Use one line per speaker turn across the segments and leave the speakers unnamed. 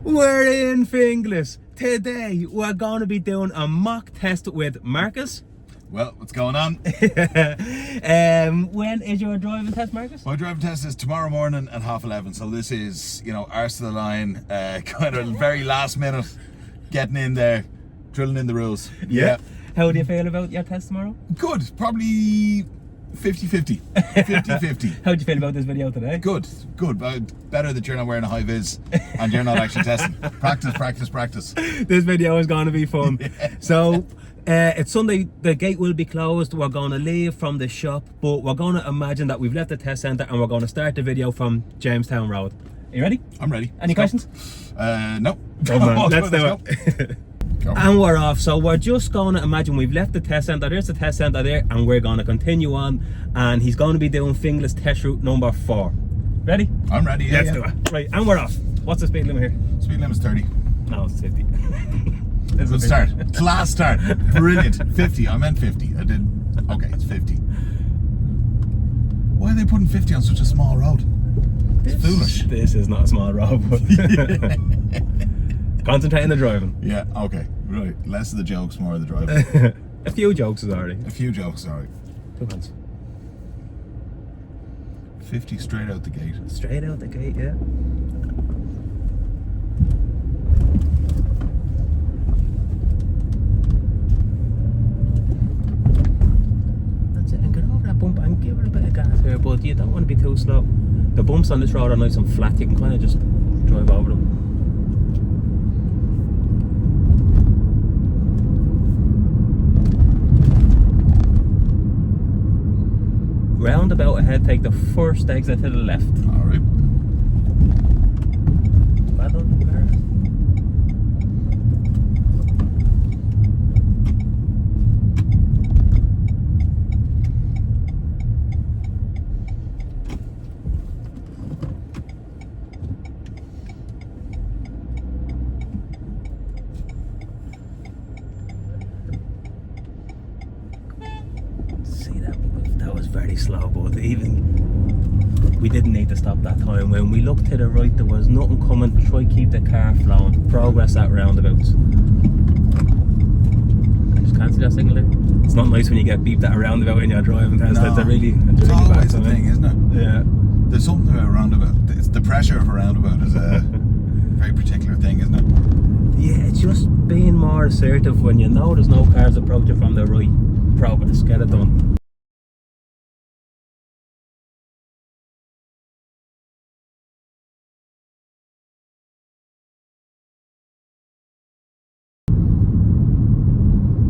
We're in Finglas. Today we're going to be doing a mock test with Marcus.
Well, what's going on?
When is your driving test, Marcus?
My driving test is tomorrow morning at 11:30. So this is, arse to the line, kind of very last minute, getting in there, drilling in the rules. Yeah.
How do you feel about your test tomorrow?
Good. Probably 50-50. 50-50.
How do you feel about this video today?
Good. Better that you're not wearing a high vis and you're not actually testing. Practice.
This video is going to be fun.
Yeah.
So, it's Sunday, the gate will be closed, we're going to leave from the shop, but we're going to imagine that we've left the test centre and we're going to start the video from Jamestown Road. Are you ready?
I'm ready.
Any questions?
No.
Good man, let's do it. And we're off. So we're just going to imagine we've left the test centre, there's the test centre there, and we're going to continue on, and he's going to be doing Finglas test route number 4. Ready?
I'm ready, yeah.
Let's do it. Right, and we're off. What's the speed limit here?
Speed limit's 30.
No, it's 50.
Good start. Class start. Brilliant. 50. I meant 50. I did. Okay, it's 50. Why are they putting 50 on such a small road? It's foolish.
This is not a small road, but concentrate on the driving.
Yeah, okay. Right. Less of the jokes, more of the driving.
A few jokes is alright.
A few jokes, alright.
2 hands.
50 straight out the gate.
Straight out the gate, yeah. That's it, and get over that bump and give it a bit of gas here, but you don't want to be too slow. The bumps on this road are nice and flat, you can kind of just drive over them. Roundabout ahead, take the first exit to the left.
Alright.
Well done, Marcus. See that was very slow, but even we didn't need to stop that time. When we looked to the right, there was nothing coming. Try keep the car flowing. Progress at roundabouts. I just can't see that signal there. It's not nice when you get beeped at a roundabout in your driving test.
No.
It's really
It's always the thing, isn't it?
Yeah.
There's something about a roundabout. It's the pressure of a roundabout is a very particular thing, isn't it?
Yeah, it's just being more assertive when you know there's no cars approaching from the right. Progress, get it done.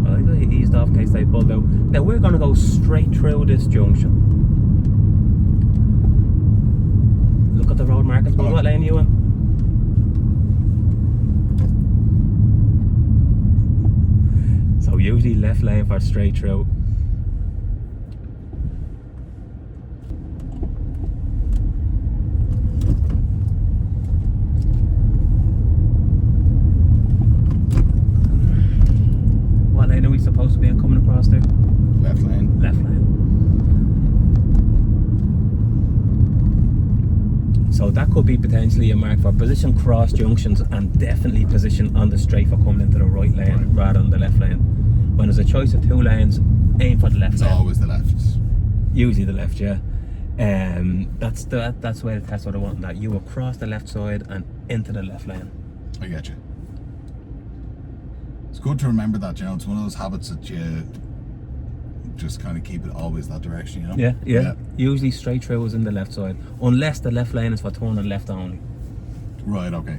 I like how he eased off in case they pulled out. Now we're going to go straight through this junction. Look at the road, Marcus. What lane are you in? So usually left lane for straight through. What lane are we supposed to be in coming across there?
Left lane.
Left lane. So that could be potentially a mark for position cross junctions and definitely position on the straight for coming into the right lane rather than the left lane. When there's a choice of 2 lanes, aim for the left lane.
It's always the left.
Usually the left, yeah. That's the way the test would have wanted that. You across the left side and into the left lane.
I get you. It's good to remember that, it's one of those habits that you just kind of keep it always that direction,
Yeah. Usually straight through is in the left side, unless the left lane is for turning left only.
Right, okay.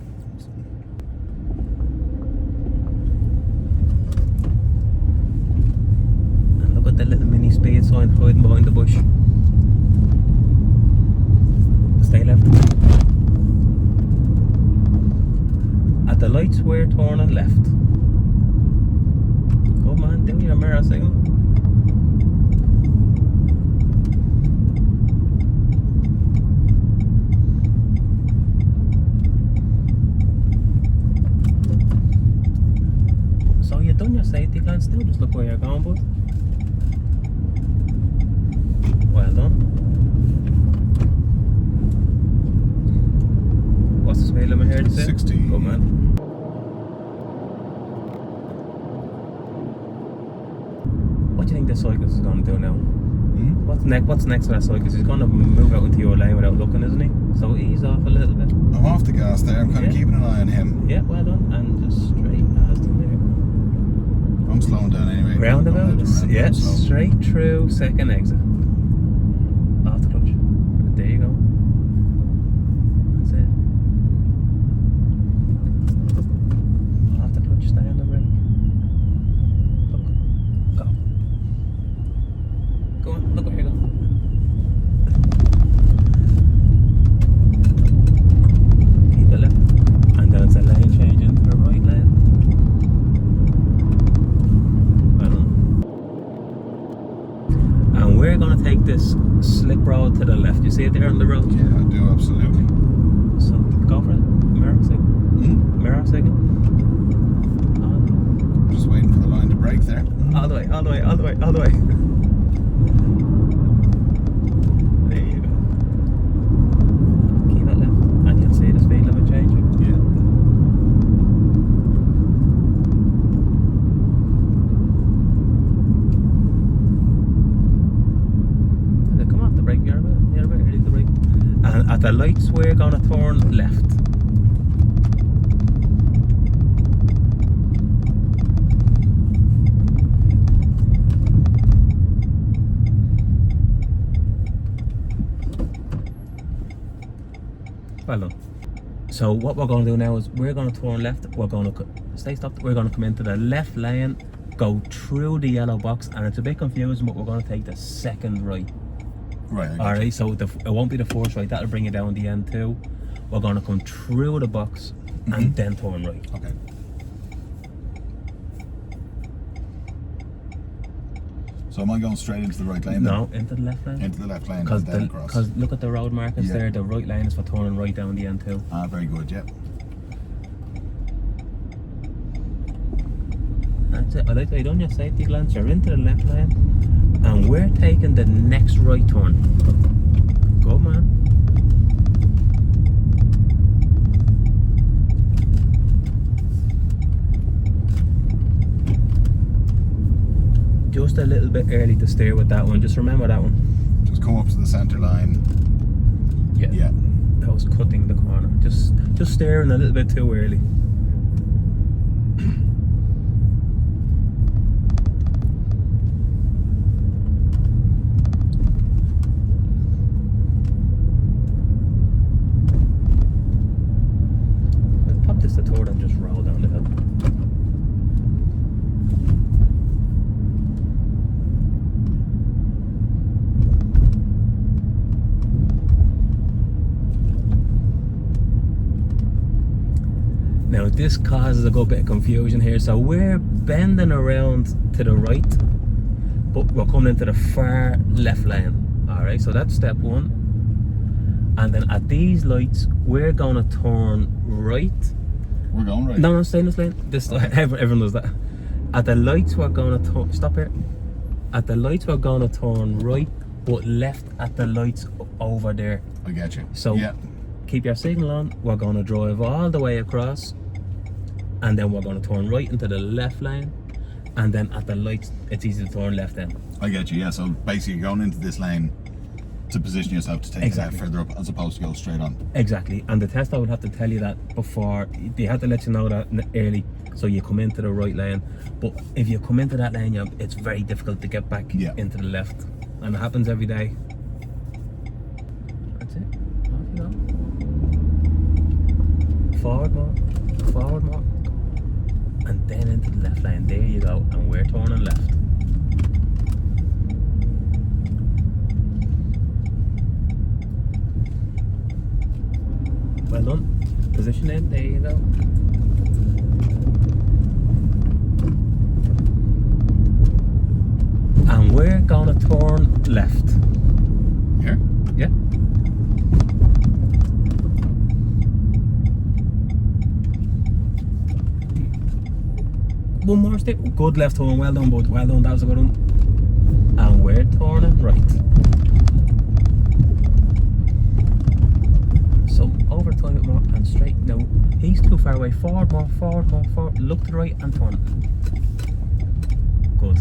And look at the little mini speed sign hiding behind the bush. Stay left. At the lights we're turning left. Go man, do your mirror signal. So you done your safety plan, still just look where you're going, bud. Well done. What's the speed limit here?
60.
Good man. What do you think this cyclist is going to do now? What's next for that cyclist? He's going to move out into your lane without looking, isn't he? So ease off a little bit.
I'm off the gas there. I'm kind of keeping an eye on him.
Yeah, well done. And just straight past him there.
I'm slowing down anyway.
Roundabouts. Yeah, straight through second exit. Off the clutch. There you go. That's it. Off the clutch, stay on the brake. Look. Go. Go on, look where you're going. Keep it left. And then it's a lane change into the right lane. And we're going to take this slip road to the left. You see it there on the road?
Yeah, I do, absolutely.
So go for it. Mirror signal. Mirror signal.
Just waiting for the line to break there.
All the way, all the way, all the way, all the way. There you go. Keep it left and you'll see the speed limit changing.
Yeah.
Come off the brake, you're a bit early to the brake. And at the lights we're going to turn left. Well done. So what we're going to do now is we're going to turn left. We're going to stay stopped. We're going to come into the left lane, go through the yellow box, and it's a bit confusing, but we're going to take the second right.
Right.
Alright, so it won't be the first right. That'll bring you down the end too. We're going to come through the box and then turn right.
Okay. So am I going straight into the right lane?
No, into the left lane.
Into the left lane and then across.
Because look at the road markers there. The right lane is for turning right down the end too.
Ah, very good. Yep.
That's it. I like how you done your safety glance. You're into the left lane, and we're taking the next right turn. Go, man. Just a little bit early to steer with that one. Just remember that one.
Just come up to the centre line. Yeah.
That was cutting the corner. Just steering a little bit too early. Let's pop this to third and just roll down the hill. Now this causes a good bit of confusion here. So we're bending around to the right, but we're coming into the far left lane. Alright, so that's step one. And then at these lights, we're gonna turn right.
We're going right.
No, stay in this lane. Everyone does that. At the lights we're gonna turn, stop here. At the lights we're gonna turn right, but left at the lights over there.
I get you.
So keep your signal on. We're gonna drive all the way across, and then we're going to turn right into the left lane, and then at the lights it's easy to turn left then.
I get you, yeah. So basically you're going into this lane to position yourself to take that further up as opposed to go straight on.
Exactly. And the test, I would have to tell you that before. They had to let you know that early, so you come into the right lane. But if you come into that lane, it's very difficult to get back into the left, and it happens every day. That's it. Off you go. Forward more. Forward more. And then into the left lane. There you go. And we're turning left. Well done. Position in. There you go. And we're gonna turn left.
Here?
Yeah. One more step. Good left turn. Well done, bud. Well done. That was a good one. And we're turning right. So over the time more and straight. Now, he's too far away. Forward more, forward more, forward. Look to the right and turn. Good.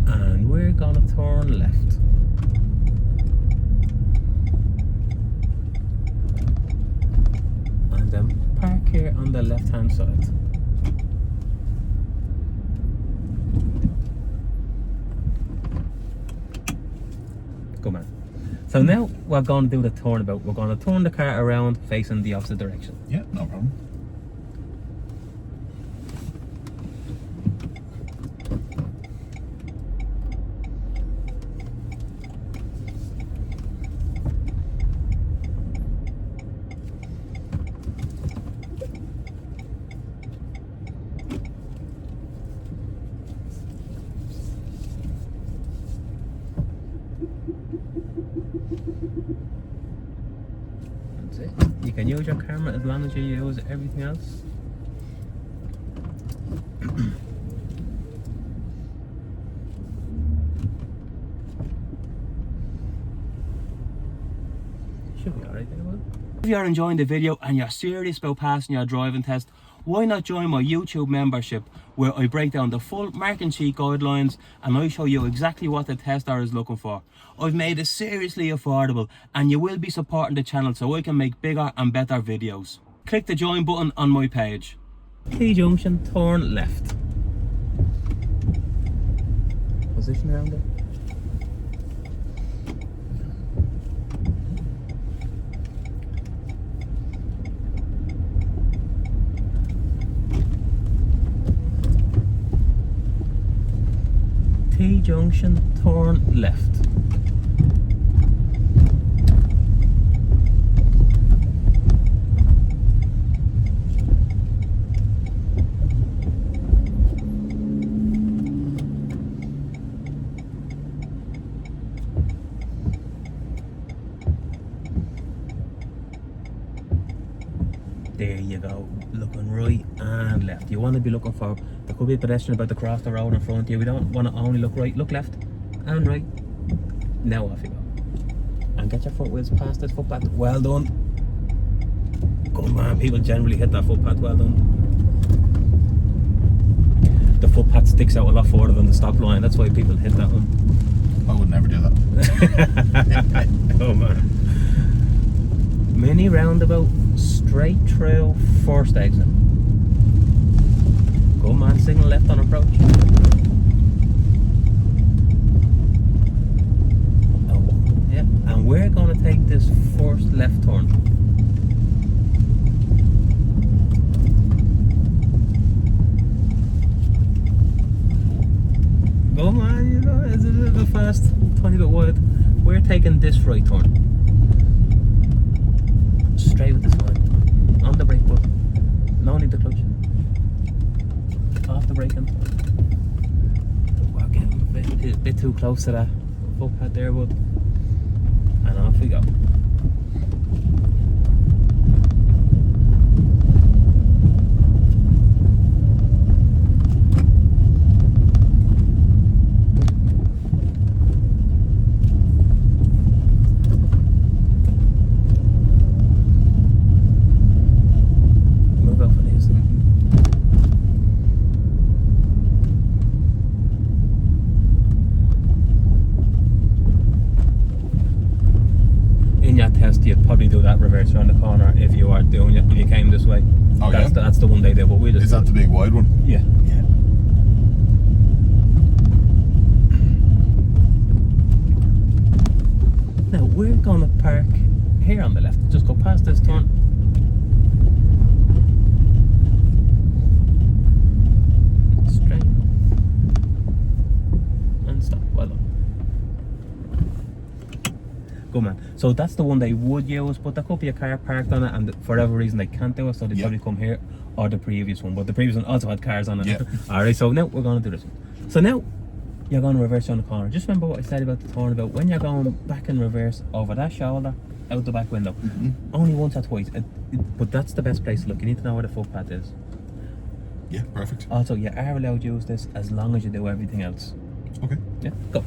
And we're gonna turn left. And then park here on the left hand side. Good man. So now we're going to do the turnabout. We're going to turn the car around facing the opposite direction.
Yeah, no problem.
That's it. You can use your camera as long as you use everything else. Should be alright there, if you're enjoying the video and you're serious about passing your driving test, why not join my YouTube membership, where I break down the full marking sheet guidelines and I show you exactly what the tester is looking for. I've made it seriously affordable and you will be supporting the channel so I can make bigger and better videos. Click the join button on my page. T-junction, turn left. Position around it. T-junction, turn left. There you go, looking right and left. You want to be looking for, there could be a pedestrian about to cross the road in front of you. We don't want to only look right, look left and right. Now off you go. And get your front wheels past this footpath. Well done. Good man, people generally hit that footpath, well done. The footpath sticks out a lot further than the stop line, that's why people hit that one.
I would never do that.
Oh man. Mini roundabout, straight through, first exit. Go man, signal left on approach. Oh, yeah, and we're going to take this first left turn. Go man, you know, it's a little bit fast, tiny bit wide. We're taking this right turn. Straight with this line. On the brake button. No need to clutch. Off the brake and we're getting a bit too close to that footpath there, bud. And off we go. You'd probably do that reverse around the corner if you are doing it, if you came this way.
Oh,
that's the one they do, but we just...
Is that the big wide one?
Yeah.
Yeah.
Now we're gonna park here on the left. Just go past this turn. Straight. And stop. Well done. Good man. So that's the one they would use, but there could be a car parked on it and for whatever reason they can't do it, so they probably come here, or the previous one, but the previous one also had cars on it.
Yeah.
Alright, so now we're going to do this one. So now you're going to reverse around the corner. Just remember what I said about the turnabout. When you're going back in reverse over that shoulder, out the back window, only once or twice, but that's the best place to look. You need to know where the footpath is.
Yeah, perfect.
Also, you are allowed to use this as long as you do everything else.
Okay.
Yeah, go.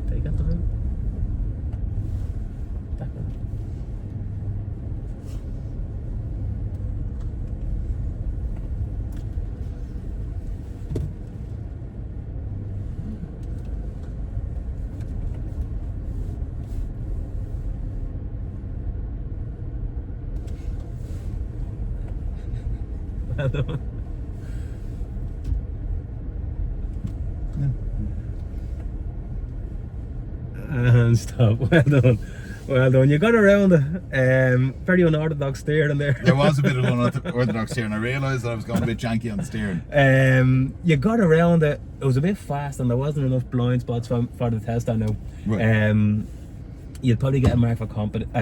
Take that time. That one. Well done. And stop. Well done. Well done. You got around it. Very unorthodox steering there.
There was a bit of unorthodox steering. I realised that I was going a bit janky on the steering.
You got around it. It was a bit fast, and there wasn't enough blind spots for the test. I know.
Right.
You'd probably get a mark for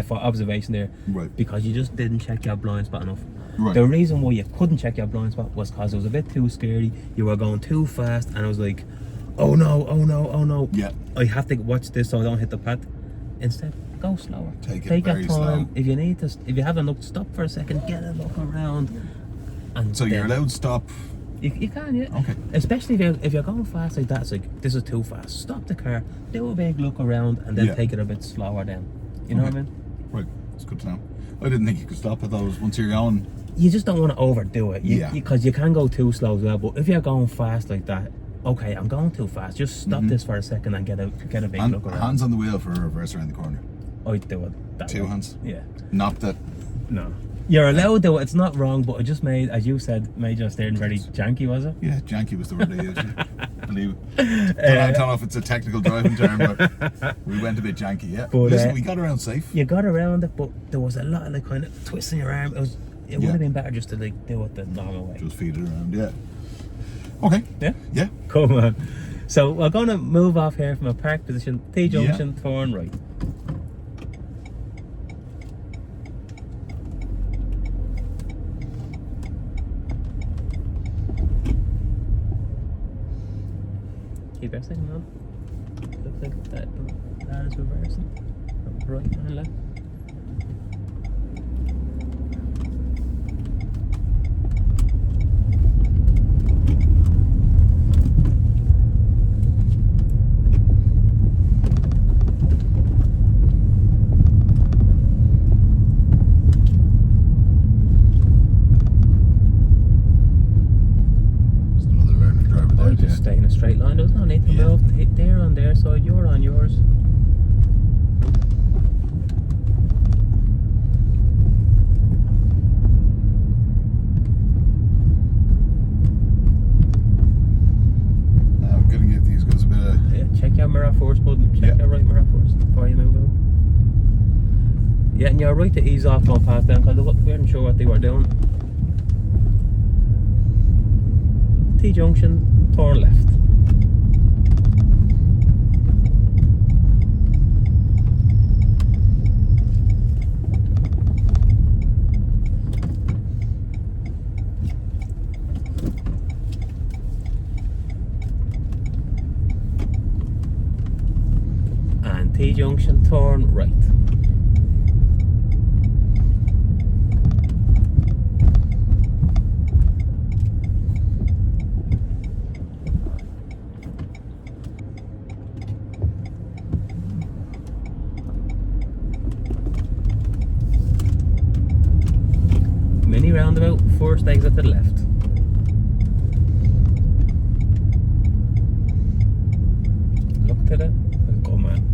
for observation there,
Right.
because you just didn't check your blind spot enough.
Right.
The reason why you couldn't check your blind spot was because it was a bit too scary. You were going too fast, and I was like, oh no, oh no, oh no.
Yeah.
I have to watch this so I don't hit the pad. Instead, go slower.
Take it
your
very
time.
slow.
If you need to, if you haven't looked, stop for a second, get a look around. And
So you're
then-
allowed to stop.
You can, yeah.
Okay.
Especially if you're going fast like that, it's like, this is too fast. Stop the car, do a big look around, and then
Yeah.
take it a bit slower then. You know what I
Okay.
mean?
Right. It's good to know. I didn't think you could stop at those once you're going.
You just don't want to overdo it.
Yeah.
Because you can go too slow as well. But if you're going fast like that, okay, I'm going too fast. Just stop this for a second and get a big look around.
Hands on the wheel for a reverse around the corner.
I'd do it that
Two
way.
hands.
Yeah.
Not that.
No. You're allowed to. It's not wrong, but it just made, as you said, made your steering very janky, was it?
Yeah, janky was the word I used. Yeah. Believe it. I don't know if it's a technical driving term, but we went a bit janky. Yeah.
But,
listen, we got around safe.
You got around it, but there was a lot of like kind of twisting your arm. It would
Yeah.
have been better just to like do it the normal way.
Just feed it around. Yeah. Okay.
Yeah.
Yeah.
Come on. So we're gonna move off here from a park position. T junction, turn right. Keep everything on. Looks like that is reversing. Right and left.
Just another learning driver there.
Or just stay in a straight line. There's no need to
Yeah.
move. They're on their side, you're on yours.
I'm gonna give these guys a bit of.
Yeah, check your mirror first, bud. Check
Yeah.
your right mirror first before you move out. Yeah, and you're right to ease off going past them because we weren't sure what they were doing. T junction, turn left. And T junction, turn right. Mini roundabout, first exit to the left. Look to the and go, man.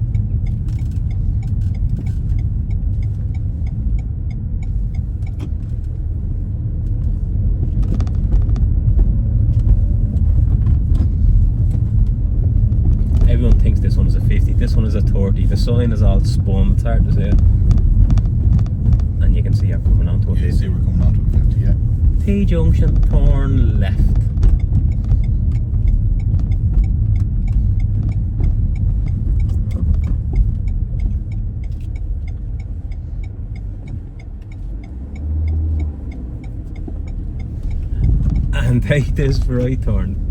Everyone thinks this one is a 50, this one is a 30. The sign is all spun, it's hard to say. And you can see you're coming onto a
You
50.
see, we're coming on to a 50. Yeah.
T junction, turn left. And take this right turn.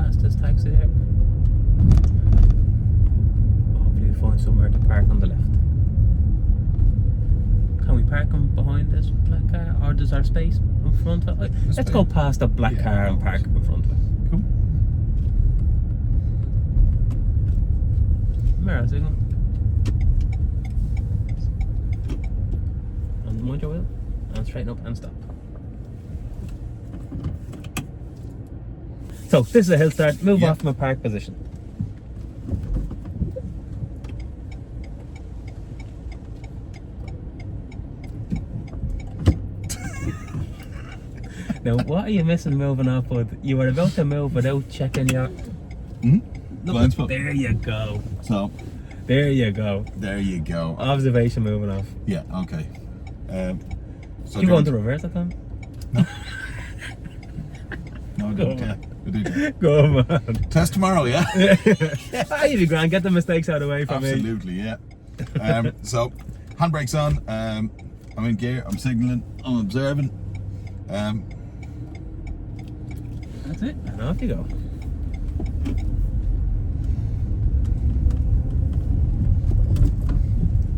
past this taxi there. Hopefully we find somewhere to park on the left. Can we park him behind this black car, or does our space in front of it? Let's go past the black car and park in front of it.
Cool.
Mirror signal. And mind your wheel. And straighten up and stop. So this is a hill start. Move off from a park position. Now, what are you missing moving off, bud? You were about to move without checking your...
Blind spot.
There you go.
So,
there you go.
there you go.
Observation moving off.
Yeah, okay. So
Do you want to reverse that time?
No, I don't. Yeah, I do.
Go on.
Test tomorrow, yeah?
You'd be grand. Get the mistakes out of the way from me.
Absolutely, yeah. So, handbrake's on. I'm in gear. I'm signalling. I'm observing.
That's it. And off you go.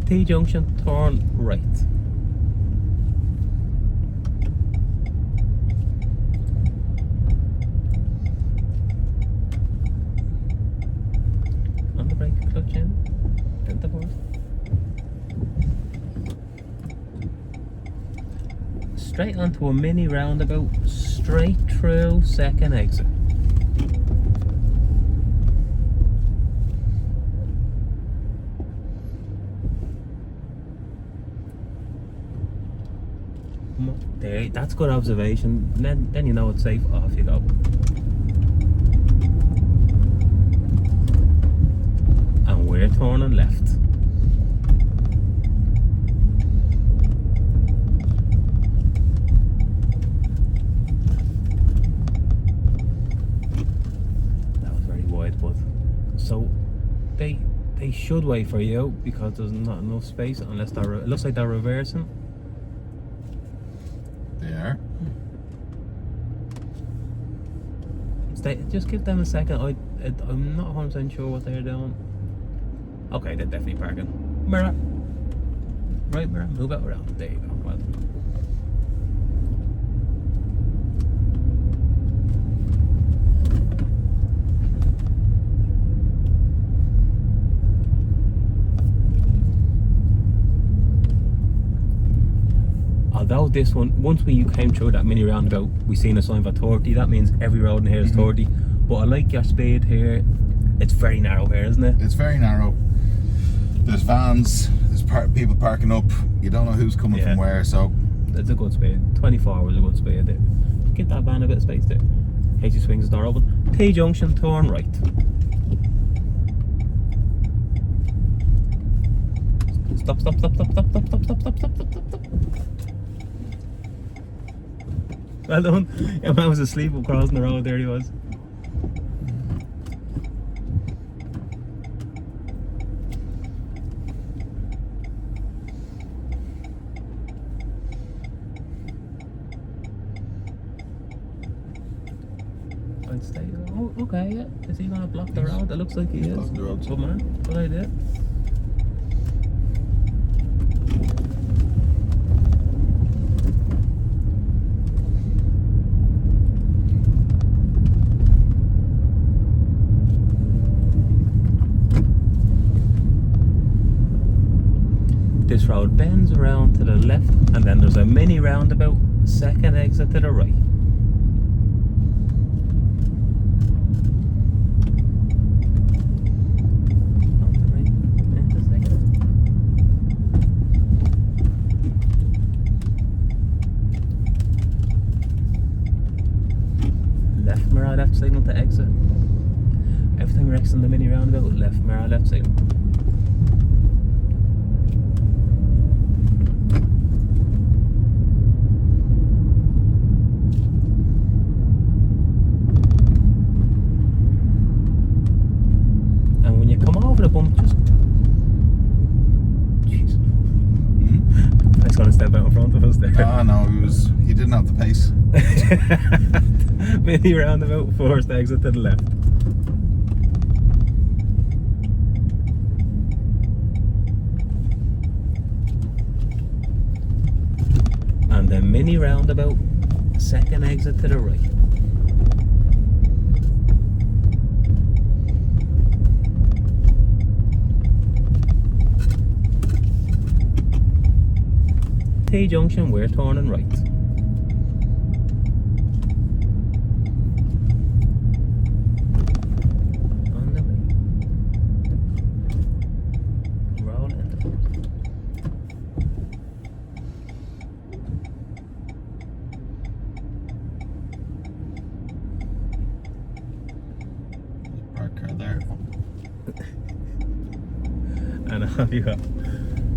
T-junction, turn right. On the brake, clutch in, then the board. Straight onto a mini roundabout, straight through second exit. There, that's good observation. Then you know it's safe. Off you go. And we're turning left. That was very wide, but so they should wait for you because there's not enough space unless they're. It looks like they're reversing.
There.
Just give them a second. I'm not 100% sure what they're doing. Okay, they're definitely parking. Mirror. Right mirror. Move it around. There you go. Well done. Although this one, once we came through that mini roundabout, we seen a sign for 30. That means every road in here is 30. But I like your speed here. It's very narrow here, isn't it?
It's very narrow. There's vans. There's people parking up. You don't know who's coming from where. So
it's a good speed. 24 was a good speed there. Give that van a bit of space there. Hasty swings the door open. T junction, turn right. Stop, stop, stop, stop, stop, stop, stop, stop, stop, stop, stop, stop, stop. Well done. Your man was asleep crossing the road, there he was. I'd stay. Oh, okay, yeah. Is he going to block the road? It looks like he is.
Blocking the road.
Good man. Good idea. This road bends around to the left and then there's a mini roundabout, second exit to the right. On the right, into second. Left mirror, left signal to exit. Every time you're exiting the mini roundabout, left mirror, left signal. The bump just. Jeez. I was gonna step out in front of us there.
Oh no, he didn't have the pace.
Mini roundabout, forced exit to the left. then mini roundabout, second exit to the right. T-junction, we're turning right. On the right. Roll into first.
Park car there.
And off you go.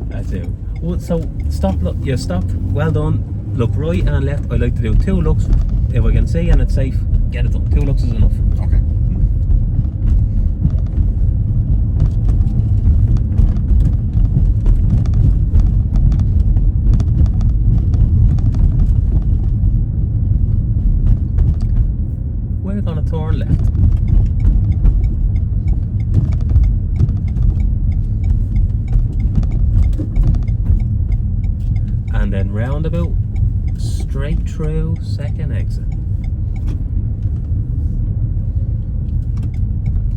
That's it. Well, so stop, look, you stopped, well done. Look right and left. I like to do 2 looks. If I can see and it's safe, get it done. 2 looks is enough.
Okay.
We're gonna turn left. And then roundabout, straight through, second exit.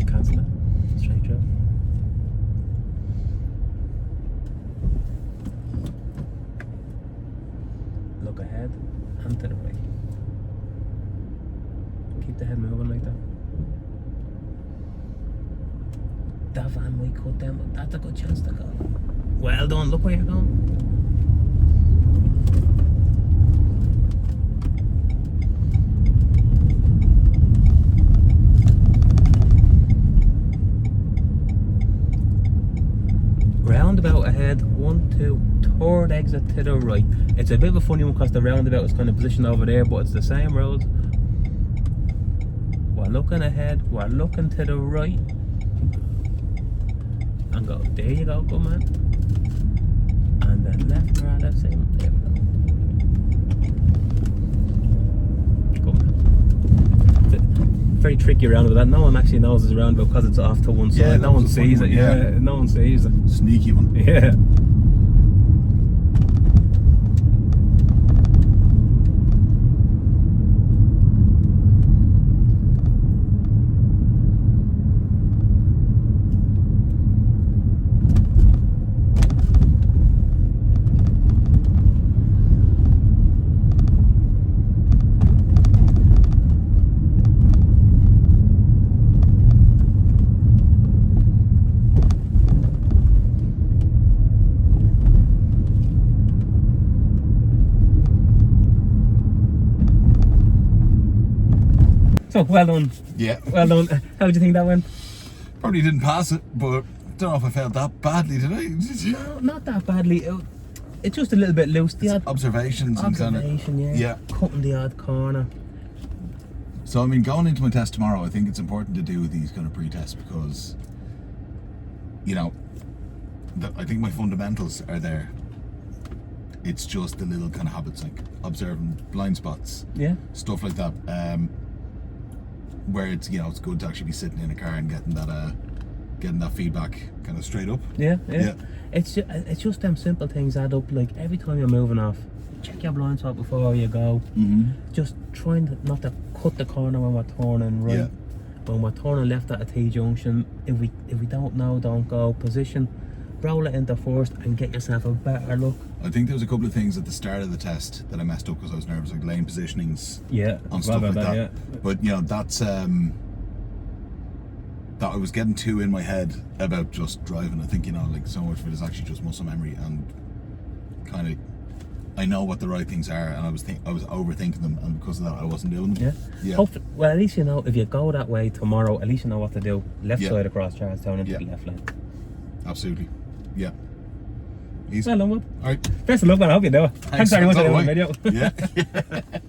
Cancel it, straight through. Look ahead and to the right. Keep the head moving like that. That van might cut them, but that's a good chance to go. Well done, look where you're going. Roundabout ahead, 1, 2, third exit to the right. It's a bit of a funny one because the roundabout is kind of positioned over there, but it's the same road. We're looking ahead, we're looking to the right. And go, there you go, good man. And then left around that same, there we go. Good man. Very tricky roundabout that. No one actually knows it's a roundabout because it's off to one side.
Yeah,
no one sees it. Yeah, no one sees it.
Sneaky one.
Yeah. So well done.
Yeah.
Well done. How do you think that went?
Probably didn't pass it, but don't know if I failed that badly, did I?
No, not that badly. It's just a little bit loose. The odd
Observations and kind of.
yeah. Cutting the odd corner.
So I mean, going into my test tomorrow, I think it's important to do these kind of pre-tests because, you know, I think my fundamentals are there. It's just the little kind of habits like observing blind spots,
Yeah.
stuff like that. Where it's, you know, it's good to actually be sitting in a car and getting that feedback kind of straight up.
Yeah. It's just them simple things add up. Like every time you're moving off, check your blind spot before you go. Just trying not to cut the corner when we're turning right.
Yeah.
When we're turning left at a T-junction, if we don't know, don't go. Position, roll it into first and get yourself a better look.
I think there was a couple of things at the start of the test that I messed up because I was nervous, like lane positionings.
Yeah.
On stuff like that.
Yeah.
But you know, that's that I was getting too in my head about just driving. I think, you know, like so much of it is actually just muscle memory and kind of I know what the right things are, and I was overthinking them, and because of that I wasn't doing them.
Yeah. Hopefully, well, at least you know if you go that way tomorrow, at least you know what to do. Left side across Charlestown into the left lane.
Absolutely. Yeah. Easy.
Well done, man.
All right.
Best of luck, man. I hope you do it. Thanks very much for doing the video.
Yeah.